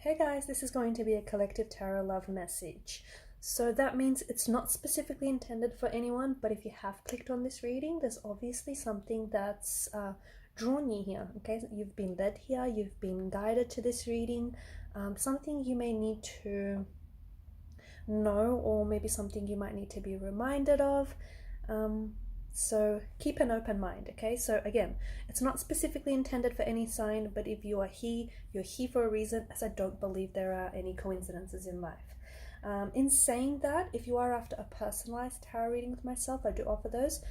Hey guys, this is going to be a collective tarot love message. So that means it's not specifically intended for anyone, but if you have clicked on this reading, there's obviously something that's drawn you here, okay? You've been led here, you've been guided to this reading, something you may need to know, or maybe something you might need to be reminded of. So keep an open mind, okay? So again, it's not specifically intended for any sign, but if you are here, you're here for a reason, as I don't believe there are any coincidences in life. In saying that, if you are after a personalized tarot reading with myself, I do offer those.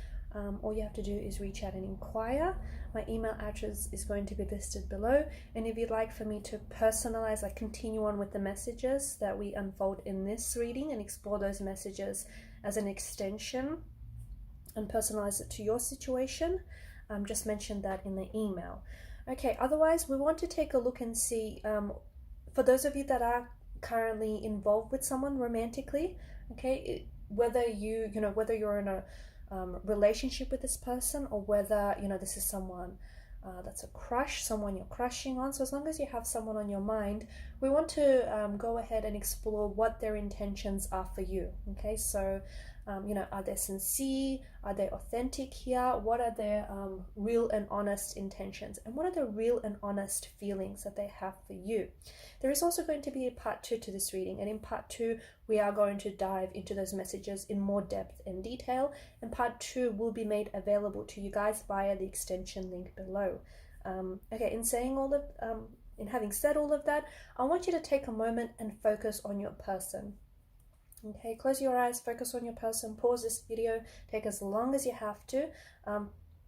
All you have to do is reach out and inquire. My email address is going to be listed below, and if you'd like for me to personalize, like continue on with the messages that we unfold in this reading and explore those messages as an extension and personalize it to your situation, just mention that in the email. Okay, otherwise we want to take a look and see, for those of you that are currently involved with someone romantically, okay, whether whether you're in a relationship with this person, or whether this is someone that's a crush, someone you're crushing on. So as long as you have someone on your mind, we want to go ahead and explore what their intentions are for you. Okay, so are they sincere? Are they authentic here? What are their real and honest intentions? And what are the real and honest feelings that they have for you? There is also going to be a part 2 to this reading. And in part 2, we are going to dive into those messages in more depth and detail. And part 2 will be made available to you guys via the extension link below. Okay, in having said all of that, I want you to take a moment and focus on your person. Okay, close your eyes, focus on your person, pause this video, take as long as you have to,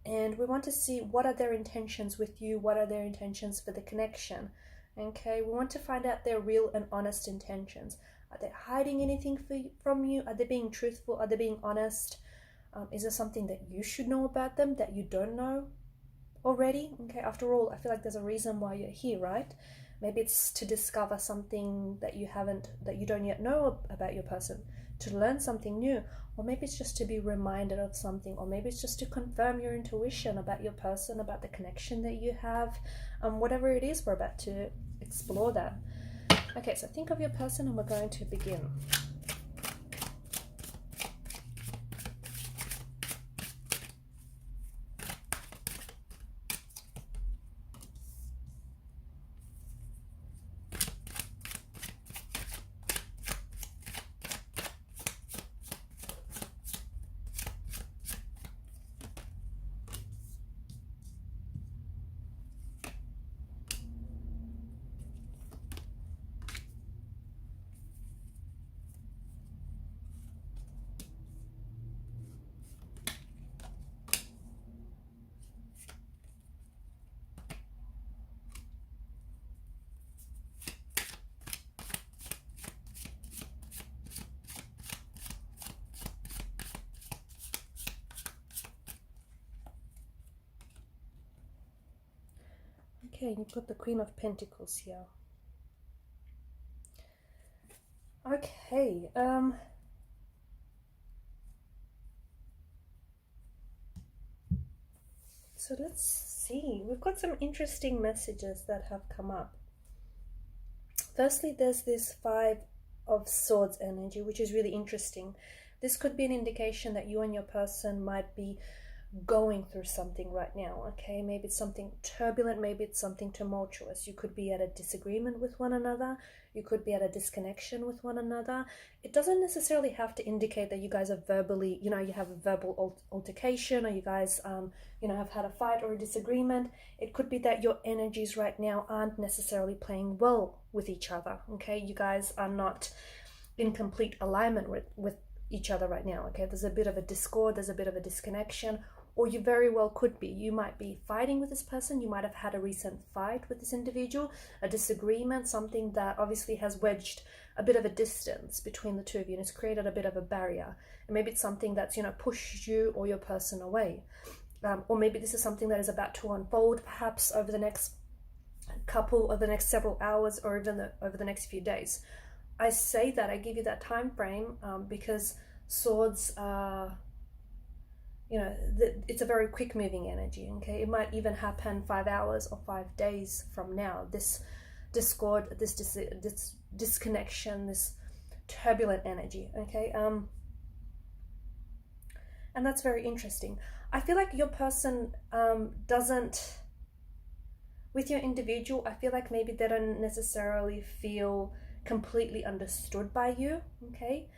and we want to see what are their intentions with you, what are their intentions for the connection. Okay, we want to find out their real and honest intentions. Are they hiding anything from you? Are they being truthful? Are they being honest? Is there something that you should know about them that you don't know already? Okay, after all, I feel like there's a reason why you're here, right? Maybe it's to discover something that you don't yet know about your person, to learn something new, or maybe it's just to be reminded of something, or maybe it's just to confirm your intuition about your person, about the connection that you have. Whatever it is, we're about to explore that. Okay, so think of your person and we're going to begin. Okay, you've got the Queen of Pentacles here. Okay, so let's see. We've got some interesting messages that have come up. Firstly, there's this 5 of Swords energy, which is really interesting. This could be an indication that you and your person might be going through something right now. Okay, maybe it's something turbulent, maybe it's something tumultuous. You could be at a disagreement with one another, you could be at a disconnection with one another. It doesn't necessarily have to indicate that you guys are verbally, you have a verbal altercation, or you guys have had a fight or a disagreement. It could be that your energies right now aren't necessarily playing well with each other. Okay, you guys are not in complete alignment with each other right now. Okay, there's a bit of a discord, there's a bit of a disconnection, or you very well could be. You might be fighting with this person, you might have had a recent fight with this individual, a disagreement, something that obviously has wedged a bit of a distance between the two of you, and it's created a bit of a barrier. And maybe it's something that's pushed you or your person away, or maybe this is something that is about to unfold, perhaps over the next several hours, or even over the next few days. I say that, I give you that time frame because swords are, it's a very quick moving energy. Okay, it might even happen 5 hours or 5 days from now. This discord, this disconnection, this turbulent energy, okay? And that's very interesting. I feel like your person doesn't, with your individual, I feel like maybe they don't necessarily feel completely understood by you, okay?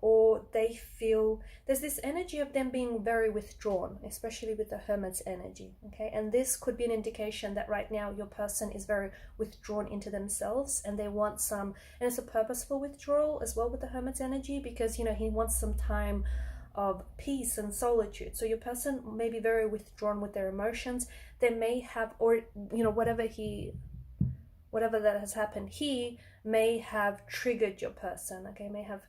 Or they feel, there's this energy of them being very withdrawn, especially with the Hermit's energy, okay? And this could be an indication that right now your person is very withdrawn into themselves, and they want some, and it's a purposeful withdrawal as well with the Hermit's energy, because, you know, he wants some time of peace and solitude. So your person may be very withdrawn with their emotions. They may have, or, you know, whatever that has happened, he may have triggered your person, okay? May have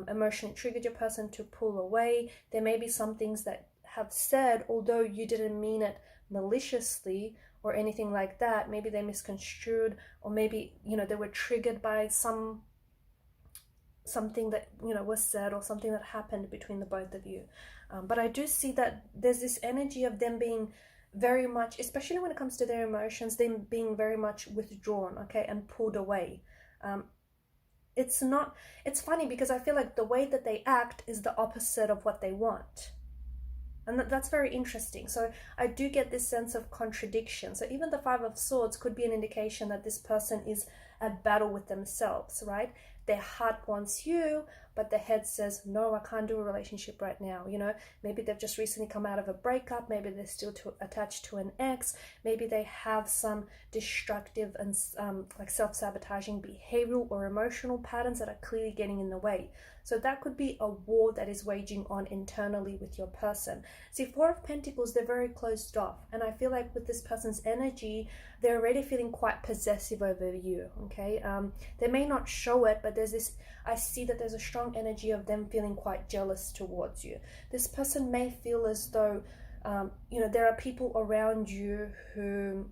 emotionally triggered your person to pull away. There may be some things that have said, although you didn't mean it maliciously or anything like that. Maybe they misconstrued, or maybe, you know, they were triggered by something that, you know, was said, or something that happened between the both of you. But I do see that there's this energy of them being very much, especially when it comes to their emotions, them being very much withdrawn, okay, and pulled away. It's funny because I feel like the way that they act is the opposite of what they want. And that's very interesting. So I do get this sense of contradiction. So even the Five of Swords could be an indication that this person is at battle with themselves, right? Their heart wants you, but their head says, no, I can't do a relationship right now. You know, maybe they've just recently come out of a breakup. Maybe they're still attached to an ex. Maybe they have some destructive and like self-sabotaging behavioral or emotional patterns that are clearly getting in the way. So that could be a war that is waging on internally with your person. See, Four of Pentacles, they're very closed off. And I feel like with this person's energy, they're already feeling quite possessive over you, okay? They may not show it, but there's this, I see that there's a strong energy of them feeling quite jealous towards you. This person may feel as though, you know, there are people around you who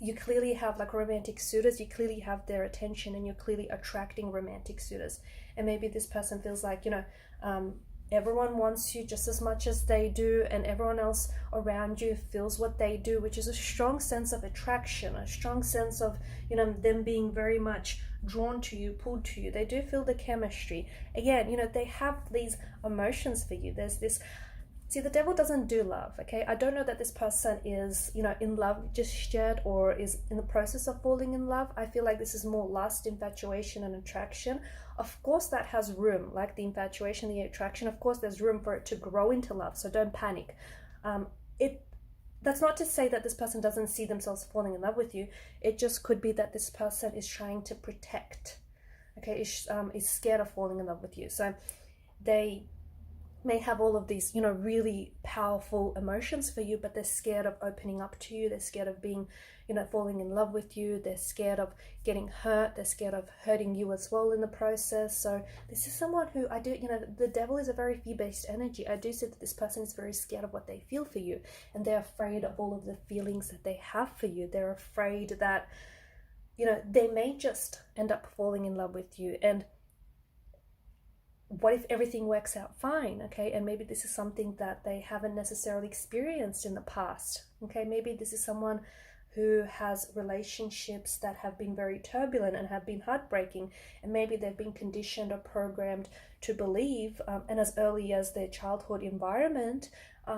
you clearly have like romantic suitors, you clearly have their attention, and you're clearly attracting romantic suitors. And maybe this person feels like, you know, everyone wants you just as much as they do, and everyone else around you feels what they do, which is a strong sense of attraction, a strong sense of, you know, them being very much drawn to you, pulled to you. They do feel the chemistry. Again, you know, they have these emotions for you. There's this, see, the devil doesn't do love, okay? I don't know that this person is, you know, in love just yet, or is in the process of falling in love. I feel like this is more lust, infatuation, and attraction. Of course, that has room, like the infatuation, the attraction. Of course, there's room for it to grow into love, so don't panic. That's not to say that this person doesn't see themselves falling in love with you. It just could be that this person is trying to protect, okay? Is scared of falling in love with you. So they may have all of these, you know, really powerful emotions for you, but they're scared of opening up to you. They're scared of being, you know, falling in love with you. They're scared of getting hurt. They're scared of hurting you as well in the process. So this is someone who I do, you know, the devil is a very fear-based energy. I do see that this person is very scared of what they feel for you, and they're afraid of all of the feelings that they have for you. They're afraid that, you know, they may just end up falling in love with you. And what if everything works out fine, okay? And maybe this is something that they haven't necessarily experienced in the past, okay? Maybe this is someone who has relationships that have been very turbulent and have been heartbreaking, and maybe they've been conditioned or programmed to believe, and as early as their childhood environment,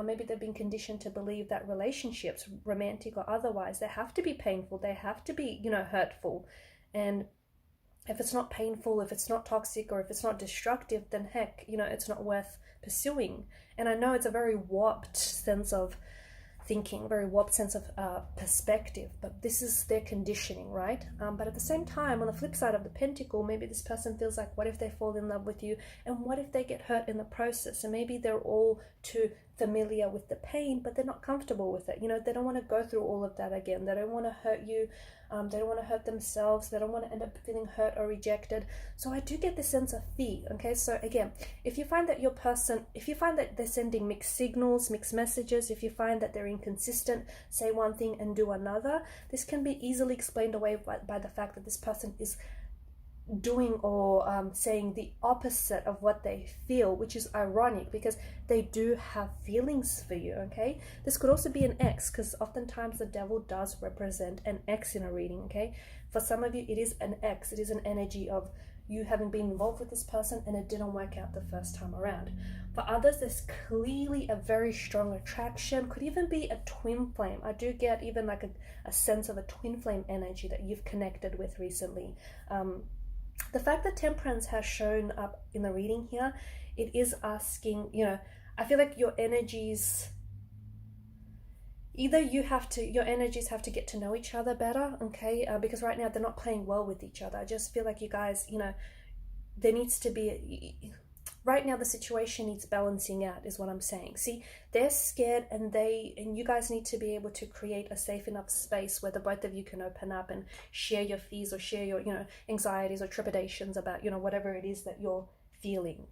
maybe they've been conditioned to believe that relationships, romantic or otherwise, they have to be painful, they have to be, you know, hurtful. And if it's not painful, if it's not toxic, or if it's not destructive, then heck, you know, it's not worth pursuing. And I know it's a very warped sense of thinking, very warped sense of perspective, but this is their conditioning, right? But at the same time, on the flip side of the pentacle, maybe this person feels like, what if they fall in love with you, and what if they get hurt in the process? And maybe they're all too familiar with the pain, but they're not comfortable with it. You know, they don't want to go through all of that again. They don't want to hurt you. They don't want to hurt themselves. They don't want to end up feeling hurt or rejected. So I do get this sense of fear, okay? So again, if you find that your person, if you find that they're sending mixed signals, mixed messages, if you find that they're inconsistent, say one thing and do another, this can be easily explained away by the fact that this person is doing or saying the opposite of what they feel, which is ironic because they do have feelings for you, okay? This could also be an ex, because oftentimes the devil does represent an ex in a reading, okay? For some of you, it is an ex. It is an energy of you having been involved with this person and it didn't work out the first time around. For others, there's clearly a very strong attraction, could even be a twin flame. I do get even like a sense of a twin flame energy that you've connected with recently. The fact that Temperance has shown up in the reading here, it is asking, you know, I feel like your energies, either your energies have to get to know each other better, okay? Because right now they're not playing well with each other. I just feel like you guys, you know, there needs to be, right now the situation needs balancing out is what I'm saying. See, they're scared and you guys need to be able to create a safe enough space where the both of you can open up and share your fears or share your, you know, anxieties or trepidations about, you know, whatever it is that you're feeling.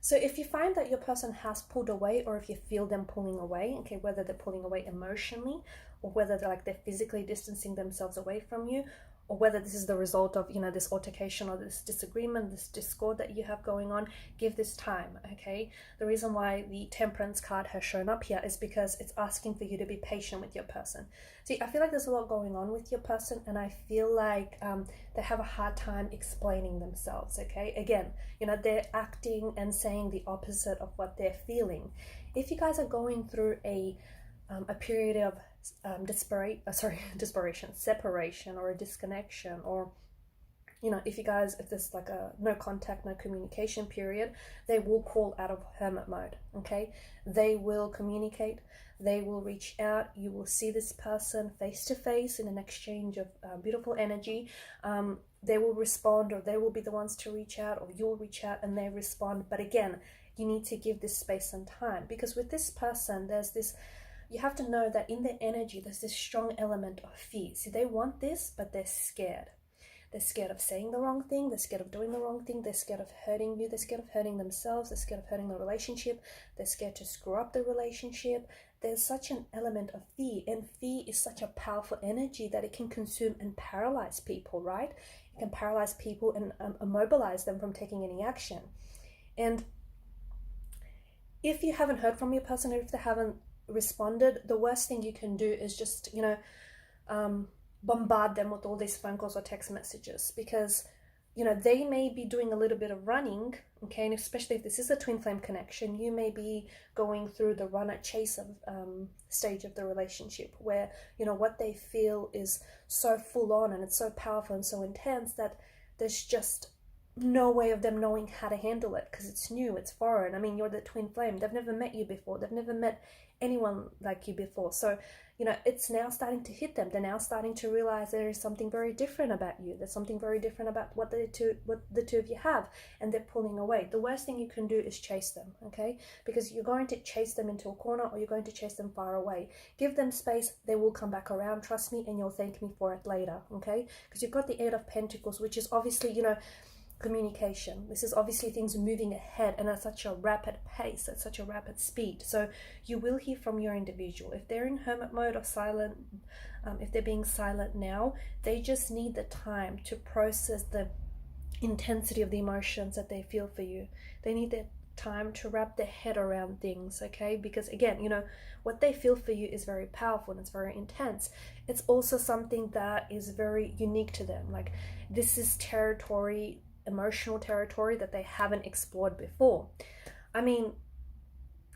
So if you find that your person has pulled away, or if you feel them pulling away, okay, whether they're pulling away emotionally or whether they're physically distancing themselves away from you, or whether this is the result of, you know, this altercation or this disagreement, this discord that you have going on, give this time, okay? The reason why the Temperance card has shown up here is because it's asking for you to be patient with your person. See, I feel like there's a lot going on with your person, and I feel like they have a hard time explaining themselves, okay? Again, you know, they're acting and saying the opposite of what they're feeling. If you guys are going through a period of separation or a disconnection, or, you know, if there's like a no contact, no communication period, they will call out of hermit mode, okay? They will communicate, they will reach out, you will see this person face to face in an exchange of beautiful energy. They will respond, or they will be the ones to reach out, or you'll reach out and they respond. But again, you need to give this space and time, because with this person, you have to know that in their energy, there's this strong element of fear. See, they want this, but they're scared. They're scared of saying the wrong thing. They're scared of doing the wrong thing. They're scared of hurting you. They're scared of hurting themselves. They're scared of hurting the relationship. They're scared to screw up the relationship. There's such an element of fear, and fear is such a powerful energy that it can consume and paralyze people, right? It can paralyze people and immobilize them from taking any action. And if you haven't heard from your person, or if they haven't responded, the worst thing you can do is just, you know, bombard them with all these phone calls or text messages, because, you know, they may be doing a little bit of running, okay? And especially if this is a twin flame connection, you may be going through the runner chase of stage of the relationship, where, you know, what they feel is so full on and it's so powerful and so intense that there's just no way of them knowing how to handle it, because it's new, it's foreign. I mean, you're the twin flame. They've never met you before. They've never met anyone like you before. So, you know, it's now starting to hit them. They're now starting to realize there is something very different about you. There's something very different about what the two of you have, and they're pulling away. The worst thing you can do is chase them, okay? Because you're going to chase them into a corner, or you're going to chase them far away. Give them space. They will come back around, trust me, and you'll thank me for it later, okay? Because you've got the Eight of Pentacles, which is obviously, you know, communication. This is obviously things moving ahead and at such a rapid pace, at such a rapid speed. So you will hear from your individual. If they're in hermit mode or silent, if they're being silent now, they just need the time to process the intensity of the emotions that they feel for you. They need the time to wrap their head around things, okay? Because again, you know, what they feel for you is very powerful and it's very intense. It's also something that is very unique to them. Like, this is territory, emotional territory that they haven't explored before. I mean,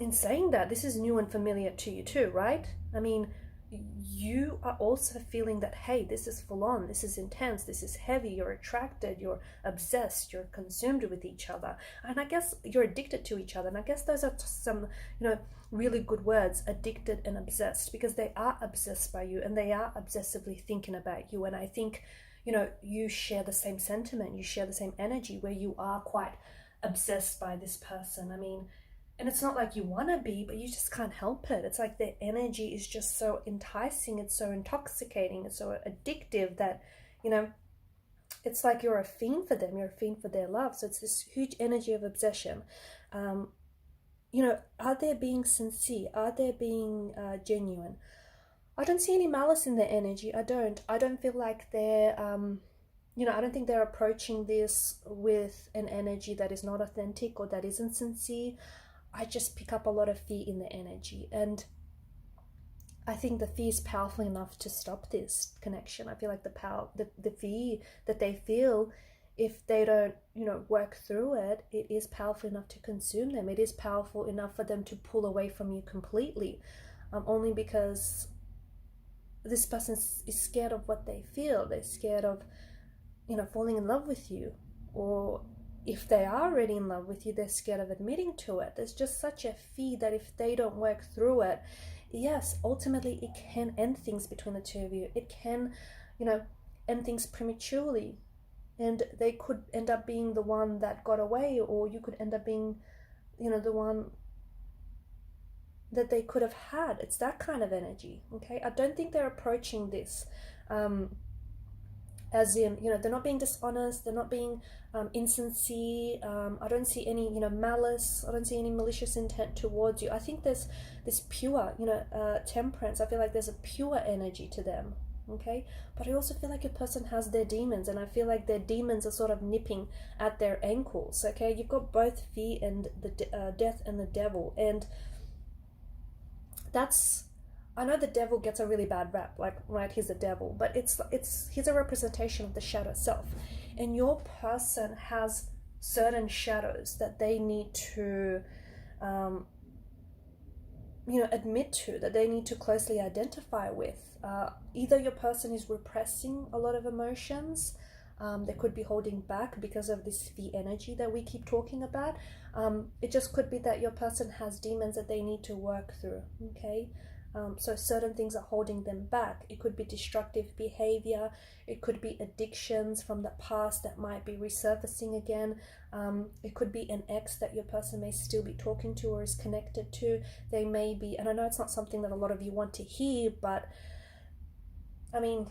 in saying that, this is new and familiar to you too, right? I mean, you are also feeling that, hey, this is full on, this is intense, this is heavy, you're attracted, you're obsessed, you're consumed with each other, and I guess you're addicted to each other. And I guess those are some, you know, really good words, addicted and obsessed, because they are obsessed by you and they are obsessively thinking about you. And I think, you know, you share the same sentiment, you share the same energy, where you are quite obsessed by this person. I mean, and it's not like you want to be, but you just can't help it. It's like their energy is just so enticing, it's so intoxicating, it's so addictive that, you know, it's like you're a fiend for them, you're a fiend for their love. So it's this huge energy of obsession. You know, are they being sincere? Are they being genuine? I don't see any malice in their energy. I don't feel like they're, you know, I don't think they're approaching this with an energy that is not authentic or that isn't sincere. I just pick up a lot of fear in their energy. And I think the fear is powerful enough to stop this connection. I feel like the fear that they feel, if they don't, work through it, it is powerful enough to consume them. It is powerful enough for them to pull away from you completely, only because this person is scared of what they feel. They're scared of, falling in love with you, or if they are already in love with you, they're scared of admitting to it. There's just such a fear that if they don't work through it, yes, ultimately it can end things between the two of you. It can, end things prematurely. And they could end up being the one that got away, or you could end up being, the one that they could have had. It's that kind of energy, okay? I don't think they're approaching this as in, they're not being dishonest, they're not being insincere. I don't see any, malice. I don't see any malicious intent towards you. I think there's this pure, temperance. I feel like there's a pure energy to them, okay? But I also feel like a person has their demons, and I feel like their demons are sort of nipping at their ankles, okay? You've got both fear and the death and the devil, and that's, I know the devil gets a really bad rap, like, right, he's the devil, but he's a representation of the shadow self, and your person has certain shadows that they need to admit to, that they need to closely identify with. Either your person is repressing a lot of emotions, they could be holding back because of this fear energy that we keep talking about. It just could be that your person has demons that they need to work through, okay? So certain things are holding them back. It could be destructive behavior. It could be addictions from the past that might be resurfacing again. It could be an ex that your person may still be talking to or is connected to. They may be, and I know it's not something that a lot of you want to hear, but I mean,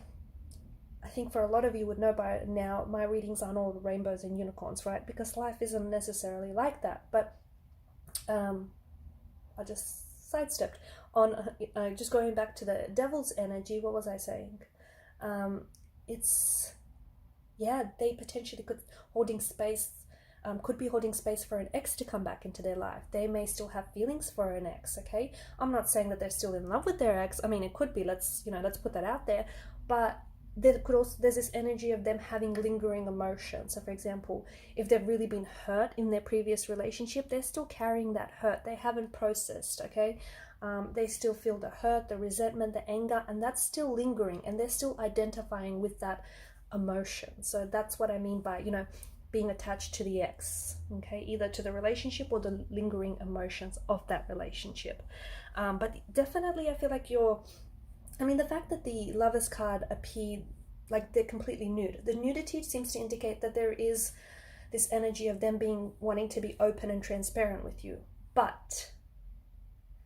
I think for a lot of you would know by now, my readings aren't all rainbows and unicorns, right? Because life isn't necessarily like that. But I just sidestepped on just going back to the devil's energy. What was I saying? It's, yeah, they potentially could be holding space for an ex to come back into their life. They may still have feelings for an ex, okay? I'm not saying that they're still in love with their ex. I mean, it could be, let's put that out there. But there's this energy of them having lingering emotions. So for example, if they've really been hurt in their previous relationship, they're still carrying that hurt. They haven't processed, okay? They still feel the hurt, the resentment, the anger, and that's still lingering, and they're still identifying with that emotion. So that's what I mean by, being attached to the ex, okay? Either to the relationship or the lingering emotions of that relationship. But definitely I feel like the fact that the Lovers card appeared like they're completely nude. The nudity seems to indicate that there is this energy of them wanting to be open and transparent with you. But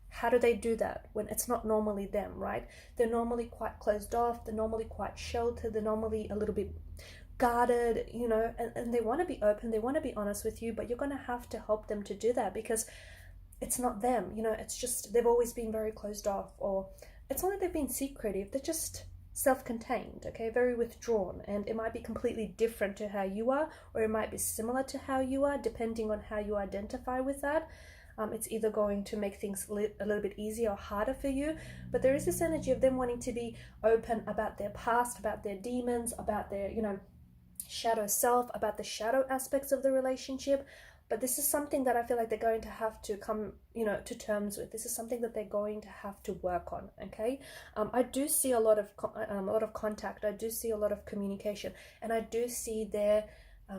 how do they do that when it's not normally them, right? They're normally quite closed off. They're normally quite sheltered. They're normally a little bit guarded, and they want to be open. They want to be honest with you, but you're going to have to help them to do that because it's not them. It's just they've always been very closed off, or it's not like they've been secretive. They're just self-contained, okay, very withdrawn, and it might be completely different to how you are, or it might be similar to how you are, depending on how you identify with that. It's either going to make things a little bit easier or harder for you, but there is this energy of them wanting to be open about their past, about their demons, about their, shadow self, about the shadow aspects of the relationship. But this is something that I feel like they're going to have to come, to terms with. This is something that they're going to have to work on, okay? I do see a lot of contact. I do see a lot of communication. And I do see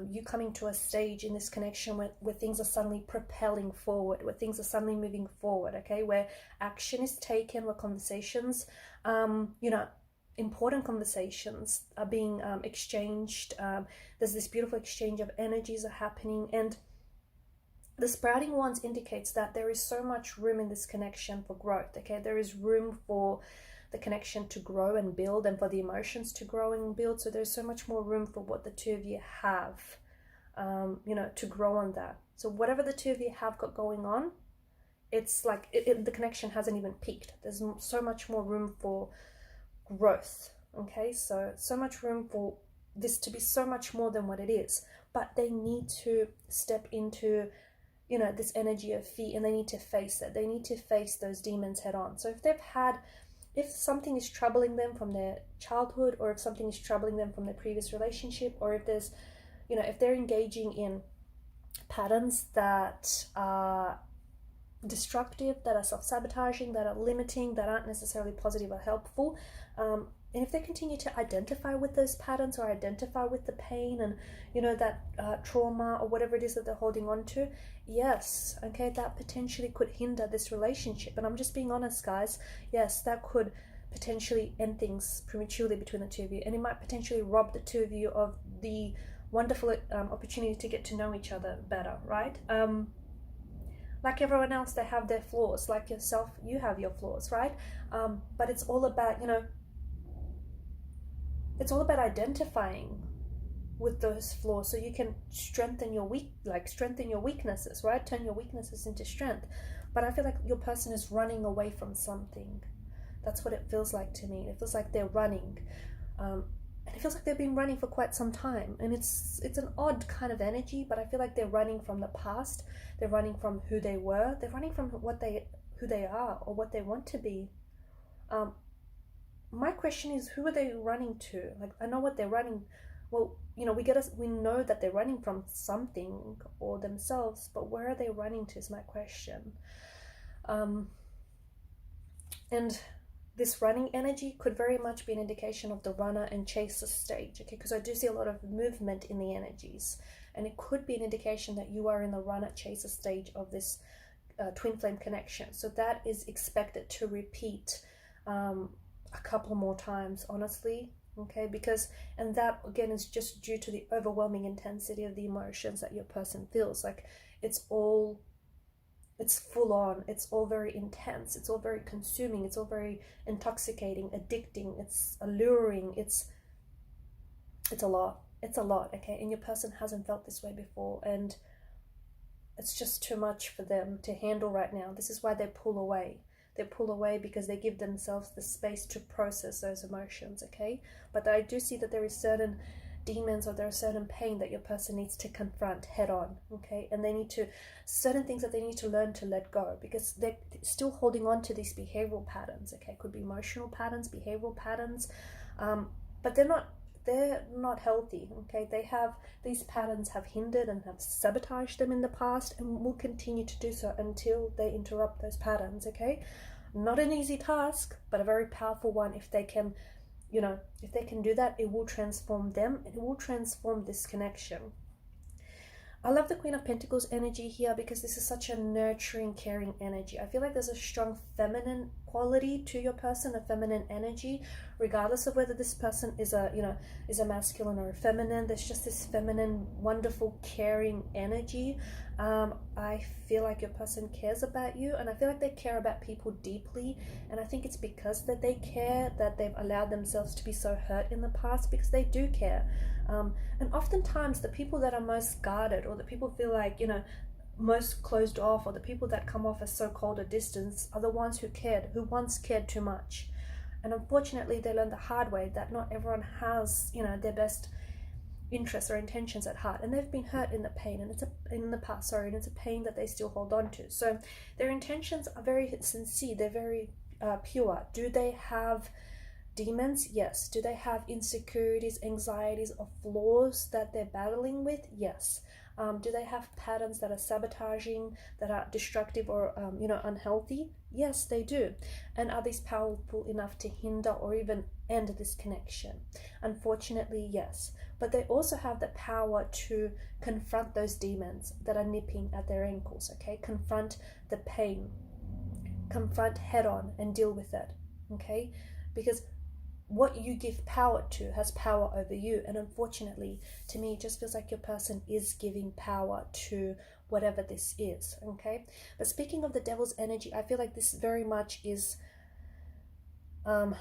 you coming to a stage in this connection where things are suddenly propelling forward, where things are suddenly moving forward, okay? Where action is taken, where conversations, important conversations are being exchanged. There's this beautiful exchange of energies are happening, and the sprouting ones indicates that there is so much room in this connection for growth, okay? There is room for the connection to grow and build, and for the emotions to grow and build. So there's so much more room for what the two of you have, to grow on that. So whatever the two of you have got going on, it's like the connection hasn't even peaked. There's so much more room for growth, okay? So much room for this to be so much more than what it is. But they need to step into this energy of fear, and they need to face it. They need to face those demons head on. So if they've had if something is troubling them from their childhood, or if something is troubling them from their previous relationship, or if there's, you know, if they're engaging in patterns that are destructive, that are self-sabotaging, that are limiting, that aren't necessarily positive or helpful, and if they continue to identify with those patterns, or identify with the pain and, you know, that trauma or whatever it is that they're holding on to, yes, okay, that potentially could hinder this relationship. And I'm just being honest, guys. Yes, that could potentially end things prematurely between the two of you, and it might potentially rob the two of you of the wonderful opportunity to get to know each other better, right? Like everyone else, they have their flaws. Like yourself, you have your flaws, right? But it's all about, you know, it's all about identifying with those flaws, so you can strengthen your weaknesses, right? Turn your weaknesses into strength. But I feel like your person is running away from something. That's what it feels like to me. It feels like they're running, and it feels like they've been running for quite some time. And it's an odd kind of energy, but I feel like they're running from the past. They're running from who they were. They're running from who they are, or what they want to be. My question is, who are they running to? Like, I know what they're running. Well, you know, we know that they're running from something or themselves, but where are they running to is my question. And this running energy could very much be an indication of the runner and chaser stage, okay? Because I do see a lot of movement in the energies, and it could be an indication that you are in the runner chaser stage of this twin flame connection. So that is expected to repeat a couple more times, honestly, okay? Because, and that again is just due to the overwhelming intensity of the emotions that your person feels. Like, it's full on, it's all very intense, it's all very consuming, it's all very intoxicating, addicting, it's alluring, it's a lot, okay? And your person hasn't felt this way before, and it's just too much for them to handle right now. This is why they pull away. They pull away because they give themselves the space to process those emotions, okay? But I do see that there is certain demons, or there is certain pain that your person needs to confront head on, okay? And they need to, certain things that they need to learn to let go, because they're still holding on to these behavioral patterns, okay? Could be emotional patterns, behavioral patterns, but they're not healthy, okay? These patterns have hindered and have sabotaged them in the past, and will continue to do so until they interrupt those patterns, okay? Not an easy task, but a very powerful one. If they can, you know, if they can do that, it will transform them, it will transform this connection. I love the Queen of Pentacles energy here, because this is such a nurturing, caring energy. I feel like there's a strong feminine quality to your person, a feminine energy, regardless of whether this person is a masculine or a feminine. There's just this feminine, wonderful, caring energy. I feel like your person cares about you, and I feel like they care about people deeply, and I think it's because that they care that they've allowed themselves to be so hurt in the past, because they do care. And oftentimes the people that are most guarded, or the people feel like, you know, most closed off, or the people that come off as so cold or distant, are the ones who once cared too much. And unfortunately, they learned the hard way that not everyone has, you know, their best interests or intentions at heart, and they've been hurt in the pain, and it's a pain that they still hold on to. So their intentions are very sincere, they're very pure. Do they have demons? Yes. Do they have insecurities, anxieties, or flaws that they're battling with? Yes. Do they have patterns that are sabotaging, that are destructive, or unhealthy? Yes, they do. And are these powerful enough to hinder or even end this connection? Unfortunately, yes. But they also have the power to confront those demons that are nipping at their ankles, okay? Confront the pain, confront head on, and deal with it, okay? Because what you give power to has power over you. And unfortunately, to me, it just feels like your person is giving power to whatever this is, okay? But speaking of the devil's energy, I feel like this very much is an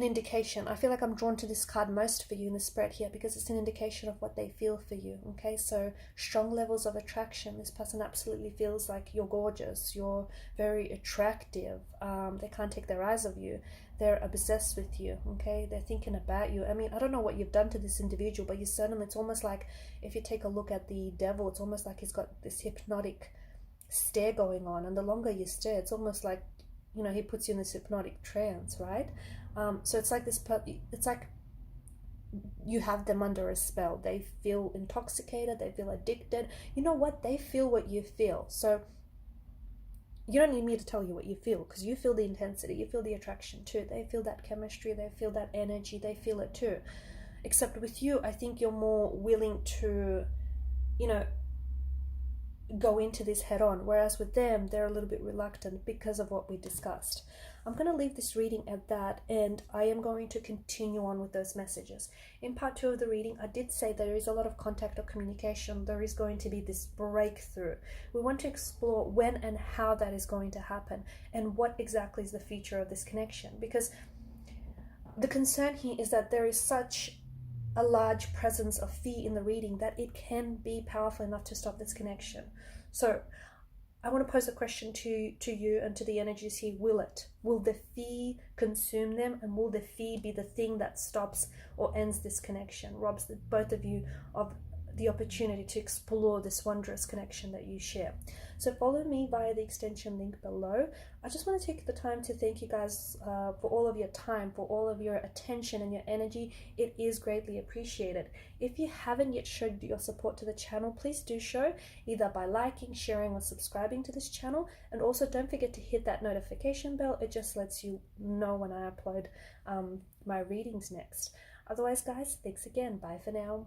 indication. I feel like I'm drawn to this card most for you in the spread here, because it's an indication of what they feel for you, okay? So strong levels of attraction. This person absolutely feels like you're gorgeous, you're very attractive, they can't take their eyes off you, they're obsessed with you, okay? They're thinking about you. I mean, I don't know what you've done to this individual, but you certainly, it's almost like, if you take a look at the devil, it's almost like he's got this hypnotic stare going on, and the longer you stare, it's almost like you know, he puts you in this hypnotic trance, right? So it's like this, it's like you have them under a spell. They feel intoxicated, they feel addicted. You know what? They feel what you feel. So you don't need me to tell you what you feel, because you feel the intensity, you feel the attraction too. They feel that chemistry, they feel that energy, they feel it too. Except with you, I think you're more willing to, you know, go into this head on, whereas with them, they're a little bit reluctant because of what we discussed. I'm going to leave this reading at that, and I am going to continue on with those messages. In part 2 of the reading, I did say there is a lot of contact or communication. There is going to be this breakthrough. We want to explore when and how that is going to happen, and what exactly is the future of this connection. Because the concern here is that there is such a large presence of fear in the reading that it can be powerful enough to stop this connection. So I want to pose a question to you and to the energies here. Will the fear consume them, and will the fear be the thing that stops or ends this connection, robs both of you of the opportunity to explore this wondrous connection that you share? So follow me via the extension link below. I just want to take the time to thank you guys for all of your time, for all of your attention and your energy. It is greatly appreciated. If you haven't yet showed your support to the channel, please do show, either by liking, sharing, or subscribing to this channel. And also don't forget to hit that notification bell. It just lets you know when I upload my readings next. Otherwise, guys, thanks again. Bye for now.